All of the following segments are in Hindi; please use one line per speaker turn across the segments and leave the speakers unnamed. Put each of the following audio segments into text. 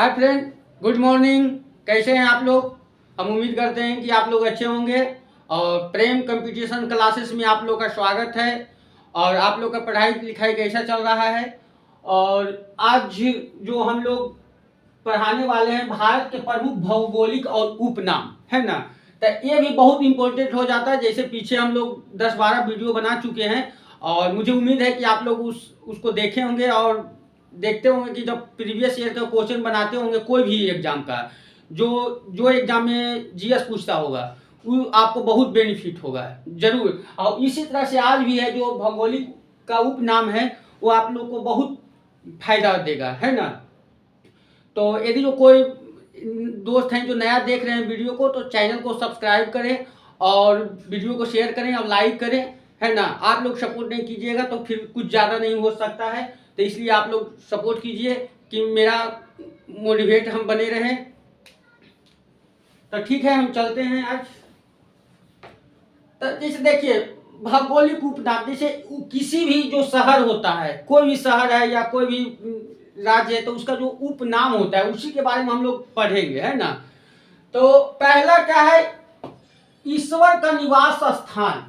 Hi friend, good morning. कैसे हैं आप लोग? हम उम्मीद करते हैं कि आप लोग अच्छे होंगे। और प्रेम कंपटीशन क्लासेस में आप लोग का स्वागत है। और आप लोग का पढ़ाई लिखाई कैसा चल रहा है? और आज जो हम लोग पढ़ाने वाले हैं भारत के प्रमुख भौगोलिक और उपनाम, है ना। तो ये भी बहुत इंपॉर्टेंट हो जाता है। जैसे पीछे हम लोग 10-12 वीडियो बना चुके हैं और मुझे उम्मीद है कि आप लोग उसको देखे होंगे और देखते होंगे कि जब प्रीवियस ईयर का क्वेश्चन बनाते होंगे कोई भी एग्जाम का, जो जो एग्जाम में जीएस पूछता होगा वो आपको बहुत बेनिफिट होगा जरूर। और इसी तरह से आज भी है जो भौगोलिक का उपनाम है वो आप लोग को बहुत फायदा देगा, है ना। तो यदि जो कोई दोस्त हैं जो नया देख रहे हैं वीडियो को, तो चैनल को सब्सक्राइब करें और वीडियो को शेयर करें और लाइक करें, है ना। आप लोग सपोर्ट नहीं कीजिएगा तो फिर कुछ ज़्यादा नहीं हो सकता है। तो इसलिए आप लोग सपोर्ट कीजिए कि मेरा मोटिवेट हम बने रहें। तो ठीक है, हम चलते हैं आज। तो जैसे देखिए भौगोलिक उपनाम, जैसे किसी भी जो शहर होता है, कोई भी शहर है या कोई भी राज्य है, तो उसका जो उपनाम होता है उसी के बारे में हम लोग पढ़ेंगे, है ना। तो पहला क्या है? ईश्वर का निवास स्थान,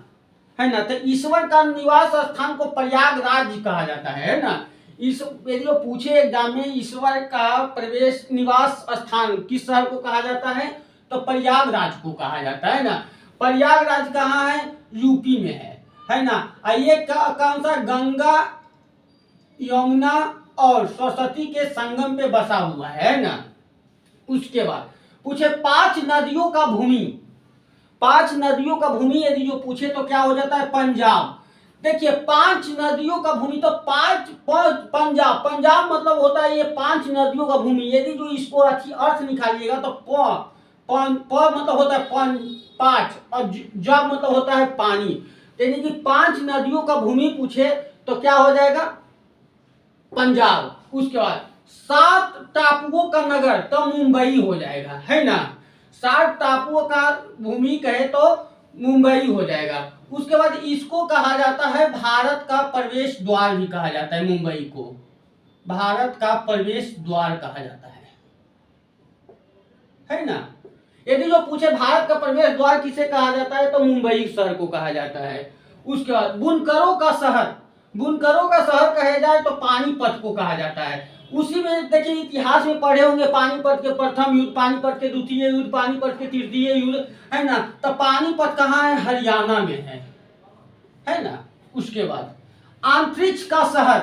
है ना। तो ईश्वर का निवास स्थान को प्रयागराज कहा जाता है ना। यदि वो पूछे एग्जाम में ईश्वर का प्रवेश निवास स्थान किस शहर को कहा जाता है, तो प्रयागराज को कहा जाता है ना। प्रयागराज कहाँ है? यूपी में है ना। ये कौन सा? गंगा, यमुना और सरस्वती के संगम पे बसा हुआ है ना। उसके बाद पूछे 5 नदियों का भूमि, 5 नदियों का भूमि यदि जो पूछे तो क्या हो जाता है? पंजाब। देखिए 5 नदियों का भूमि, तो 5 पंजाब, पंजाब मतलब होता है ये 5 नदियों का भूमि। यदि जो इसको अर्थ निकालिएगा तो प मतलब होता है 5 और जब मतलब होता है पानी। यानी कि 5 नदियों का भूमि पूछे तो क्या हो जाएगा? पंजाब। उसके बाद 7 टापुओं का नगर तो मुंबई हो जाएगा, है ना। 7 टापुओं का भूमि कहे तो मुंबई हो जाएगा। उसके बाद इसको कहा जाता है भारत का प्रवेश द्वार भी कहा जाता है। मुंबई को भारत का प्रवेश द्वार कहा जाता है ना। यदि जो पूछे भारत का प्रवेश द्वार किसे कहा जाता है, तो मुंबई शहर को कहा जाता है। उसके बाद बुनकरों का शहर, बुनकरों का शहर कहे जाए तो पानीपत को कहा जाता है। उसी में देखिए इतिहास में पढ़े होंगे पानीपत के प्रथम युद्ध, पानीपत के द्वितीय युद्ध, पानीपत के तृतीय युद्ध, है ना। तो पानीपत कहाँ है? हरियाणा में है ना। उसके बाद अंतरिक्ष का शहर,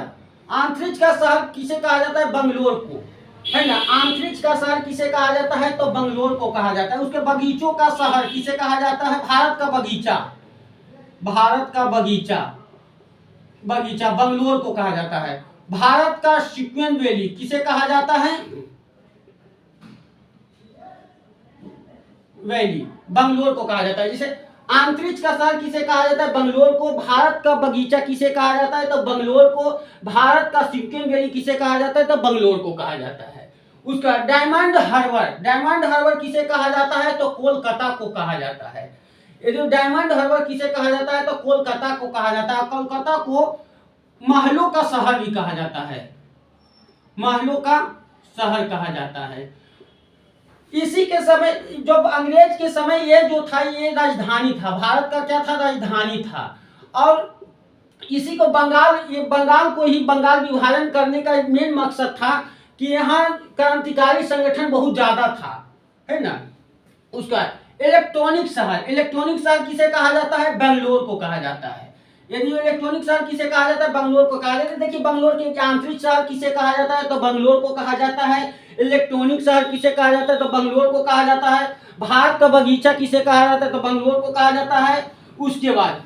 अंतरिक्ष का शहर किसे कहा जाता है? बंगलोर को, है ना। अंतरिक्ष का शहर किसे कहा जाता है? तो बंगलोर को कहा जाता है। उसके बगीचों का शहर किसे कहा जाता है? भारत का बगीचा, भारत का बगीचा, बगीचा बंगलोर को कहा जाता है। भारत का सिक्वेन वैली किसे कहा जाता है? वैली बंगलोर को कहा जाता है। जैसे अंतरिक्ष का शहर किसे कहा जाता है? बंगलोर को। भारत का बगीचा किसे कहा जाता है? तो बंगलोर को। भारत का सिक्किम वैली किसे कहा जाता है? तो बंगलोर को कहा जाता है। उसका डायमंड हार्बर, डायमंड हार्बर किसे कहा जाता है? तो कोलकाता को कहा जाता है। यदि डायमंड हार्बर किसे कहा जाता है? तो कोलकाता को कहा जाता है। कोलकाता को महलों का शहर भी कहा जाता है, महलों का शहर कहा जाता है। इसी के समय, जब अंग्रेज के समय ये जो था ये राजधानी था, भारत का क्या था? राजधानी था। और इसी को बंगाल, ये बंगाल को ही बंगाल विभाजन करने का मेन मकसद था कि यहाँ क्रांतिकारी संगठन बहुत ज्यादा था, है ना। उसका इलेक्ट्रॉनिक शहर, इलेक्ट्रॉनिक शहर किसे कहा जाता है? बेंगलोर को कहा जाता है। यदि इलेक्ट्रॉनिक शहर किसे कहा जाता है? बेंगलोर को कहा जाता है। देखिए बेंगलोर के आंतरिक शहर किसे कहा जाता है? तो बेंगलोर को कहा जाता है। इलेक्ट्रॉनिक शहर किसे कहा जाता है? तो बेंगलोर को कहा जाता है। भारत का बगीचा किसे कहा जाता है? तो बेंगलोर को कहा जाता है। उसके बाद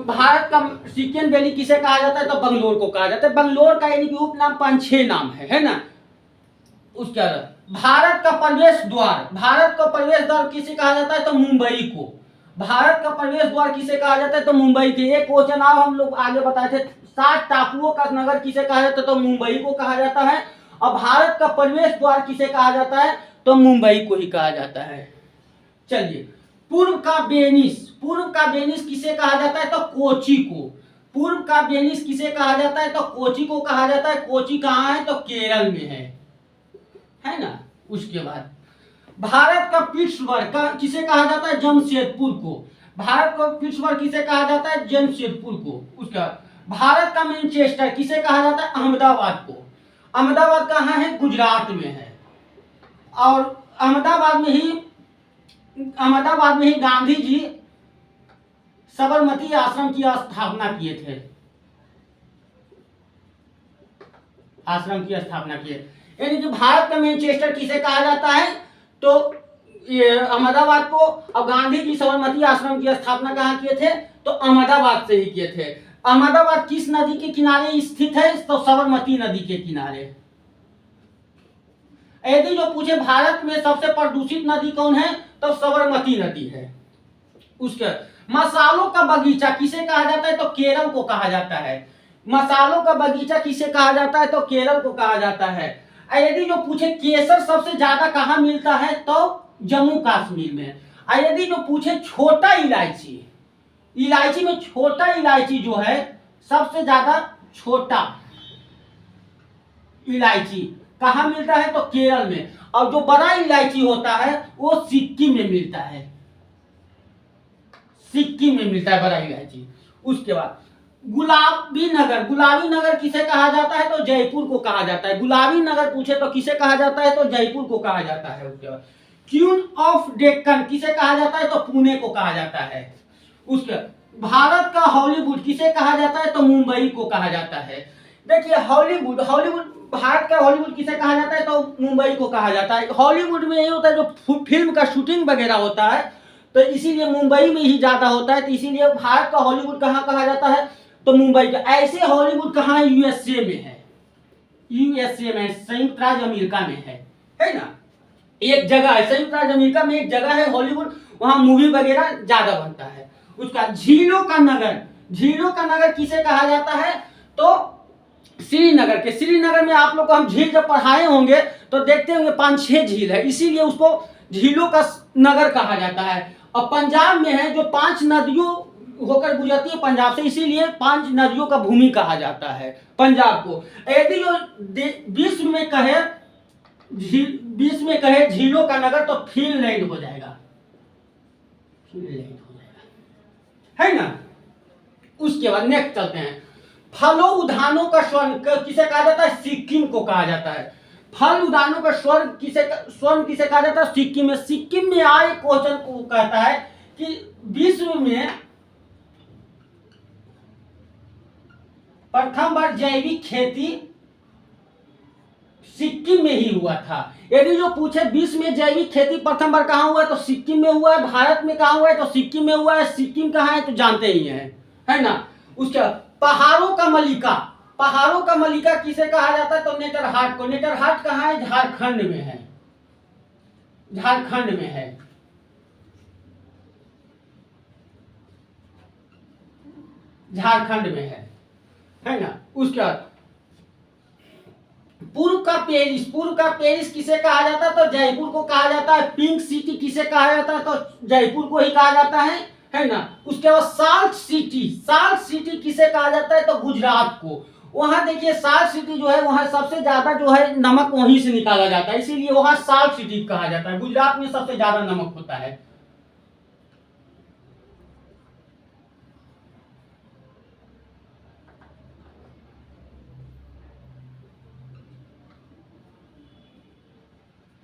भारत का सिक्किम वैली किसे कहा जाता है? तो बेंगलोर को कहा जाता है। बेंगलोर का यानी कि उपनाम 5-6 नाम है ना। उसके बाद भारत का प्रवेश द्वार, भारत का प्रवेश द्वार किसे कहा जाता है? तो मुंबई को। भारत का प्रवेश द्वार किसे कहा जाता है? तो मुंबई के। एक क्वेश्चन आप हम लोग आगे बताए थे, 7 टापुओं का नगर किसे कहा जाता है? तो मुंबई को कहा जाता है। और भारत का प्रवेश द्वार किसे कहा जाता है? तो मुंबई को ही कहा जाता है। चलिए पूर्व का वेनिस, पूर्व का वेनिस किसे कहा जाता है? तो कोची को। पूर्व का वेनिस किसे कहा जाता है? तो कोची को कहा जाता है। कोची कहाँ है? तो केरल में है। है ना। उसके बाद भारत का पिट्सबर्ग का किसे कहा जाता है, जमशेदपुर को। भारत का पिट्सबर्ग किसे कहा जाता है, जमशेदपुर को। उसका भारत का मैनचेस्टर किसे कहा जाता है, अहमदाबाद को। अहमदाबाद कहाँ है, गुजरात में है। और अहमदाबाद में ही गांधी जी साबरमती आश्रम की स्थापना किए थे, आश्रम की स्थापना किए। यानी कि भारत का मैनचेस्टर किसे कहा जाता है, तो ये अहमदाबाद को। अब गांधी जी साबरमती आश्रम की स्थापना कहाँ किए थे, तो अहमदाबाद से ही किए थे। अहमदाबाद किस नदी के किनारे स्थित है, तो साबरमती नदी के किनारे। यदि जो पूछे भारत में सबसे प्रदूषित नदी कौन है, तो साबरमती नदी है। उसके मसालों का बगीचा किसे कहा जाता है, तो केरल को कहा जाता है। मसालों का बगीचा किसे कहा जाता है, तो केरल को कहा जाता है। यदि जो पूछे केसर सबसे ज्यादा कहाँ मिलता है, तो जम्मू कश्मीर में। यदि जो पूछे छोटा इलायची, इलायची में छोटा इलायची जो है सबसे ज्यादा छोटा इलायची कहाँ मिलता है, तो केरल में। और जो बड़ा इलायची होता है वो सिक्किम में मिलता है, सिक्किम में मिलता है बड़ा इलायची। उसके बाद गुलाबी नगर, गुलाबी नगर किसे कहा जाता है, तो जयपुर को कहा जाता है। गुलाबी नगर पूछे तो किसे कहा जाता है, तो जयपुर को कहा जाता है। उसके बाद क्वीन ऑफ डेक्कन किसे कहा जाता है, तो पुणे को कहा जाता है। उसके भारत का हॉलीवुड किसे कहा जाता है, तो मुंबई को कहा जाता है। देखिए हॉलीवुड भारत का हॉलीवुड किसे कहा जाता है, तो मुंबई को कहा जाता है। हॉलीवुड में ये होता है जो फिल्म का शूटिंग वगैरह होता है, तो इसीलिए मुंबई में ही ज्यादा होता है। तो इसीलिए भारत का हॉलीवुड कहाँ कहा जाता है, तो मुंबई का। ऐसे हॉलीवुड कहाँ है, यूएसए में है, यूएसए में, संयुक्त राज्य अमेरिका में है ना। एक जगह है संयुक्त राज्य अमेरिका में, एक जगह है हॉलीवुड, वहां मूवी वगैरह ज्यादा बनता है। उसका झीलों का नगर, झीलों का नगर किसे कहा जाता है, तो श्रीनगर के। श्रीनगर में आप लोग को हम झील जब पढ़ाए होंगे तो देखते होंगे 5-6 झील है, इसीलिए उसको झीलों का नगर कहा जाता है। और पंजाब में है जो 5 नदियों होकर गुजरती है पंजाब से, इसीलिए 5 नदियों का भूमि कहा जाता है पंजाब को। यदि जो विश्व में कहे झीलों का नगर, तो फिनलैंड हो जाएगा, फिनलैंड हो जाएगा, है ना। उसके बाद नेक्स्ट चलते हैं। फलों उद्यानों का स्वर्ण किसे कहा जाता है, सिक्किम को कहा जाता है। फल उद्यानों का स्वर्ण किसे कहा जाता है, सिक्किम में। सिक्किम में आए क्वेश्चन को कहता है कि विश्व में प्रथम बार जैविक खेती सिक्किम में ही हुआ था। यदि जो पूछे विश्व में जैविक खेती प्रथम बार कहाँ हुआ है, तो सिक्किम में हुआ है। भारत में कहाँ हुआ है, तो सिक्किम में हुआ है। सिक्किम कहाँ है, तो जानते ही हैं, है ना। उसके पहाड़ों का मलिका, पहाड़ों का मलिका किसे कहा जाता है, तो नेतरहाट को। नेतरहाट कहाँ है, झारखंड में है, झारखंड में है। झारखंड में है ना। उसके बाद पूर्व का पेरिस, पूर्व का पेरिस किसे कहा जाता है, तो जयपुर को कहा जाता है। पिंक सिटी किसे कहा जाता है, तो जयपुर को ही कहा जाता है ना। उसके बाद साल्ट सिटी, साल्ट सिटी किसे कहा जाता है, तो गुजरात को। वहां देखिए साल्ट सिटी जो है, वहां सबसे ज्यादा जो है नमक वहीं से निकाला जाता है, इसीलिए वहां साल्ट सिटी कहा जाता है। गुजरात में सबसे ज्यादा नमक होता है।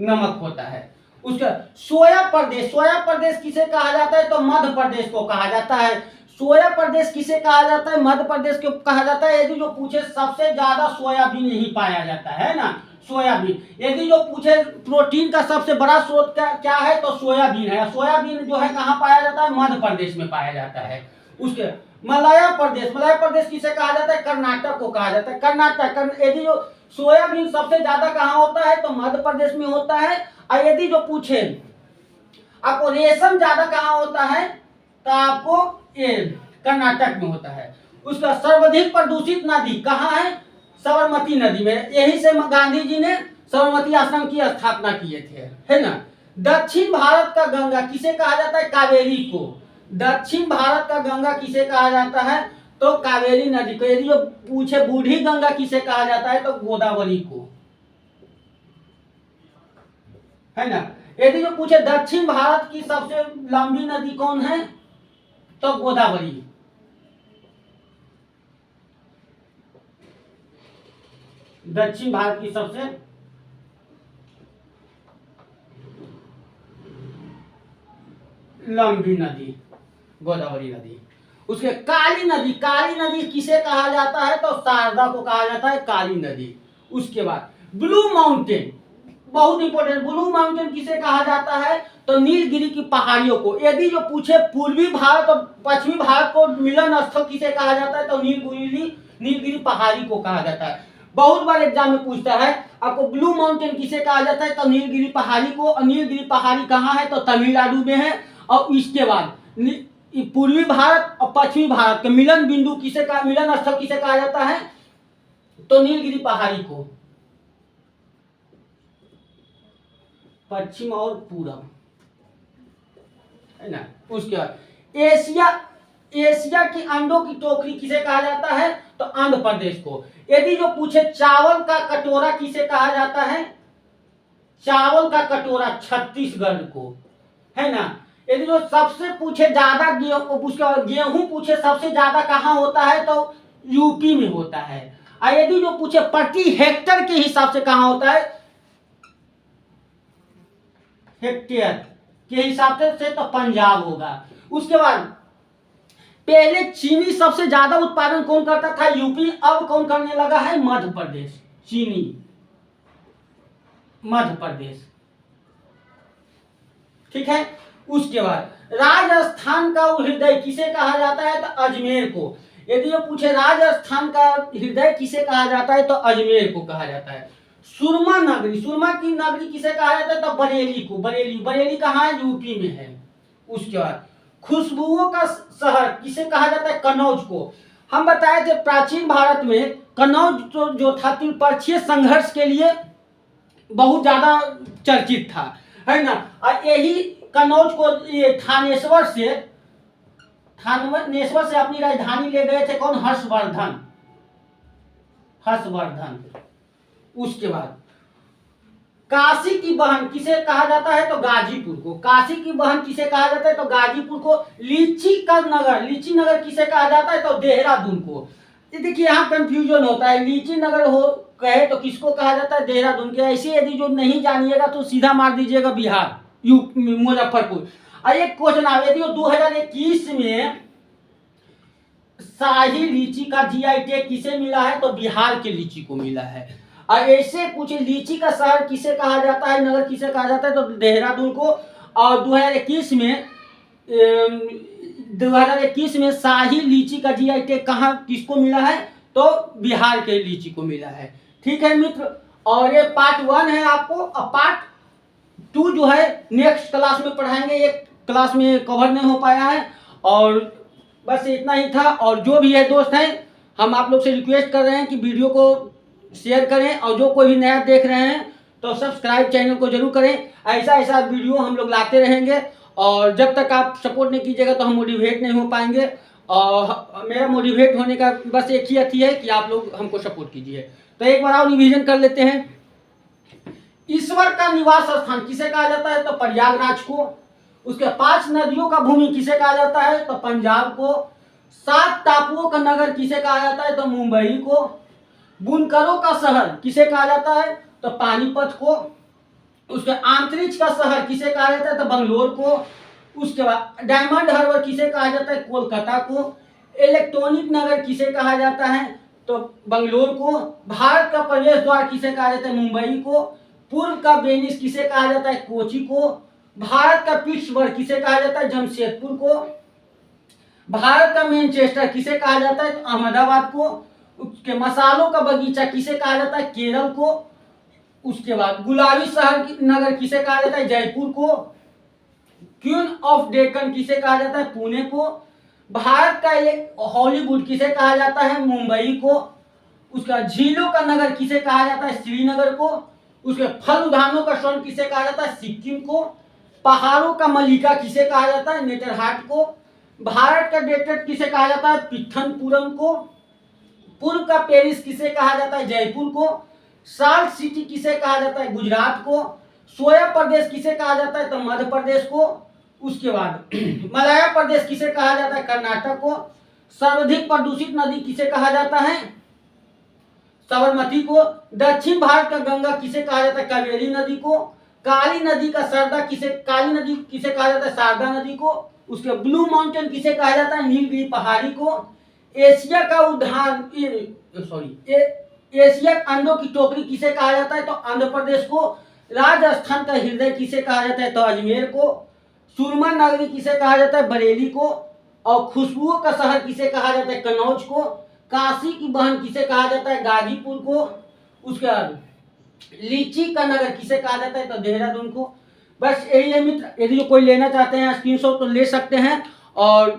नमक होता है। उसका सोया प्रदेश, सोया प्रदेश किसे कहा जाता है, तो मध्य प्रदेश को कहा जाता है। सोया प्रदेश किसे कहा जाता है, मध्य प्रदेश को कहा जाता है। यदि जो पूछे सबसे ज्यादा सोयाबीन यही पाया जाता है ना, सोयाबीन। यदि जो पूछे प्रोटीन का सबसे बड़ा स्रोत क्या है, तो सोयाबीन है। सोयाबीन जो है कहाँ पाया जाता है, मध्य प्रदेश में पाया जाता है। उसके मलया प्रदेश, मलया प्रदेश किसे कहा जाता है, कर्नाटक को कहा जाता है। कर्नाटक। यदि जो सोयाबीन सबसे ज्यादा कहाँ होता है, तो मध्य प्रदेश में होता है। और यदि जो पूछे आपको रेशम ज्यादा कहाँ होता है, तो आपको ये कर्नाटक में होता है। उसका सर्वाधिक प्रदूषित नदी कहाँ है, साबरमती नदी में। यही से गांधी जी ने साबरमती आश्रम की स्थापना किए थे, है ना। दक्षिण भारत का गंगा किसे कहा जाता है, कावेरी को। दक्षिण भारत का गंगा किसे कहा जाता है, तो कावेरी नदी को। यदि जो पूछे बूढ़ी गंगा किसे कहा जाता है, तो गोदावरी को। है ना। यदि जो पूछे दक्षिण भारत की सबसे लंबी नदी कौन है, तो गोदावरी। दक्षिण भारत की सबसे लंबी नदी गोदावरी नदी। उसके काली नदी, काली नदी किसे कहा जाता है, तो शारदा को कहा जाता है काली नदी। उसके बाद ब्लू माउंटेन, बहुत इंपॉर्टेंट, ब्लू माउंटेन किसे कहा जाता है, तो नीलगिरी की पहाड़ियों को। यदि जो पूछे पूर्वी भारत और पश्चिमी भारत को मिलन स्थल किसे कहा जाता है, तो नीलगिरी पहाड़ी को कहा जाता है। बहुत बार एग्जाम में पूछता है आपको ब्लू माउंटेन किसे कहा जाता है, तो नीलगिरी पहाड़ी को। और नीलगिरी पहाड़ी कहाँ है, तो तमिलनाडु में है। और इसके बाद पूर्वी भारत और पश्चिमी भारत के मिलन बिंदु किसे कहा, मिलन स्थल किसे कहा जाता है, तो नीलगिरी पहाड़ी को। पश्चिम और पूरब, है ना। उसके बाद एशिया की अंडों की टोकरी किसे कहा जाता है, तो आंध्र प्रदेश को। यदि जो पूछे चावल का कटोरा किसे कहा जाता है, चावल का कटोरा छत्तीसगढ़ को, है ना। यदि जो सबसे पूछे ज्यादा गेहूं पूछे सबसे ज्यादा कहाँ होता है, तो यूपी में होता है। और यदि जो पूछे प्रति हेक्टर के हिसाब से कहाँ होता है, हेक्टेयर के हिसाब से तो पंजाब होगा। उसके बाद पहले चीनी सबसे ज्यादा उत्पादन कौन करता था, यूपी। अब कौन करने लगा है, मध्य प्रदेश। चीनी मध्य प्रदेश, ठीक है। उसके बाद राजस्थान का हृदय किसे कहा जाता है, तो अजमेर को। यदि ये पूछे राजस्थान का हृदय किसे कहा जाता है, तो अजमेर को कहा जाता है। सुरमा की नगरी किसे कहा जाता है, तो बरेली को। बरेली कहाँ है, यूपी में है। उसके बाद खुशबुओं का शहर किसे कहा जाता है, कनौज को। हम बताए थे प्राचीन भारत में कनौज जो था त्रिपक्षीय संघर्ष के लिए बहुत ज्यादा चर्चित था, है ना। और यही कनौज को थानेश्वर से अपनी राजधानी ले गए थे कौन, हर्षवर्धन। उसके बाद काशी की बहन किसे कहा जाता है, तो गाजीपुर को। काशी की बहन किसे कहा जाता है, तो गाजीपुर को। लीची नगर किसे कहा जाता है, तो देहरादून को। देखिए यहाँ कंफ्यूजन होता है, लीची नगर हो कहे तो किसको कहा जाता है, देहरादून के। ऐसे यदि जो नहीं जानिएगा तो सीधा मार दीजिएगा बिहार, मुजफ्फरपुर। और एक क्वेश्चन आ गया, 2021 में शाही लीची का जीआई टैग किसे मिला है, तो बिहार के लीची को मिला है। और ऐसे पूछे लीची का शहर किसे कहा जाता है, नगर किसे कहा जाता है, तो देहरादून को। और 2021 में शाही लीची का जीआई टैग कहाँ किसको मिला है, तो बिहार के लीची को मिला है। ठीक है मित्र, और ये पार्ट 1 है आपको। अब पार्ट 2 जो है नेक्स्ट क्लास में पढ़ाएंगे, एक क्लास में कवर नहीं हो पाया है। और बस इतना ही था। और जो भी है दोस्त हैं, हम आप लोग से रिक्वेस्ट कर रहे हैं कि वीडियो को शेयर करें, और जो कोई भी नया देख रहे हैं तो सब्सक्राइब चैनल को जरूर करें। ऐसा वीडियो हम लोग लाते रहेंगे, और जब तक आप सपोर्ट नहीं कीजिएगा तो हम मोटिवेट नहीं हो पाएंगे। और मेरा मोटिवेट होने का बस एक ही अथी है कि आप लोग हमको सपोर्ट कीजिए। तो एक बार और रिवीजन कर लेते हैं। ईश्वर का निवास स्थान किसे कहा जाता है, तो प्रयागराज को। उसके 5 नदियों का भूमि किसे कहा जाता है, तो पंजाब को। 7 टापुओं का नगर किसे कहा जाता है, तो मुंबई को। बुनकरों का शहर किसे कहा जाता है, तो पानीपत को। उसके अंतरिक्ष का शहर किसे कहा जाता है, तो बंगलोर को। उसके बाद डायमंड हार्बर किसे कहा जाता है, कोलकाता को। इलेक्ट्रॉनिक नगर किसे कहा जाता है, तो बंगलोर को। भारत का प्रवेश द्वार किसे कहा जाता है, मुंबई को। पूर्व का वेनिस किसे कहा जाता है, कोची को। भारत का पिट्सबर्ग किसे कहा जाता है, जमशेदपुर को। भारत का मैनचेस्टर किसे कहा जाता है, तो अहमदाबाद को। उसके मसालों का बगीचा किसे कहा जाता है, केरल को। उसके बाद गुलाबी शहर नगर किसे कहा जाता है, जयपुर को। क्वीन ऑफ डेक्कन किसे कहा जाता है, पुणे को। भारत का एक हॉलीवुड किसे कहा जाता है, मुंबई को। उसका झीलों का नगर किसे कहा जाता है, श्रीनगर को। उसके फल उद्यानों का स्वर्ण किसे कहा जाता है, सिक्किम को। पहाड़ों का मलिका किसे कहा जाता है, नेतरहाट को। भारत का डेजर्ट किसे कहा जाता है, पिथनपुरम को। पूर्व का पेरिस किसे कहा जाता है, जयपुर को। साल्ट सिटी किसे कहा जाता है, गुजरात को। सोया प्रदेश किसे कहा जाता है? तो मध्य प्रदेश को। उसके बाद मलया प्रदेश किसे कहा जाता है? कर्नाटक को। सर्वाधिक प्रदूषित नदी किसे कहा जाता है? साबरमती को। दक्षिण भारत का गंगा किसे कहा जाता है? कावेरी नदी को। काली नदी का सरदा काली नदी किसे कहा जाता है? शारदा नदी को। उसके ब्लू माउंटेन किसे कहा जाता है? नीलगिरी पहाड़ी को। एशिया का उद्यान एशिया अंडों की टोकरी किसे कहा जाता है? तो आंध्र प्रदेश को। राजस्थान का हृदय किसे कहा जाता है? तो अजमेर को। सुरमा नगरी किसे कहा जाता है? बरेली को। और खुशबुओं का शहर किसे कहा जाता है? कन्नौज को। काशी की बहन किसे कहा जाता है? गाजीपुर को। उसके बाद लीची का नगर किसे कहा जाता है? तो देहरादून को। बस यही है मित्र, यदि कोई लेना चाहते हैं स्क्रीनशॉट तो ले सकते हैं। और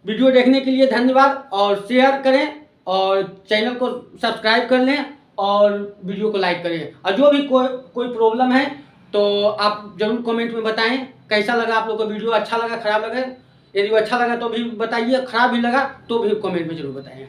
वीडियो देखने के लिए धन्यवाद, और शेयर करें और चैनल को सब्सक्राइब कर लें और वीडियो को लाइक करें। और जो भी कोई प्रॉब्लम है तो आप जरूर कमेंट में बताएं कैसा लगा आप लोग को वीडियो, अच्छा लगा खराब लगा। यदि वो अच्छा लगा तो भी बताइए, खराब भी लगा तो भी कमेंट में जरूर बताएं।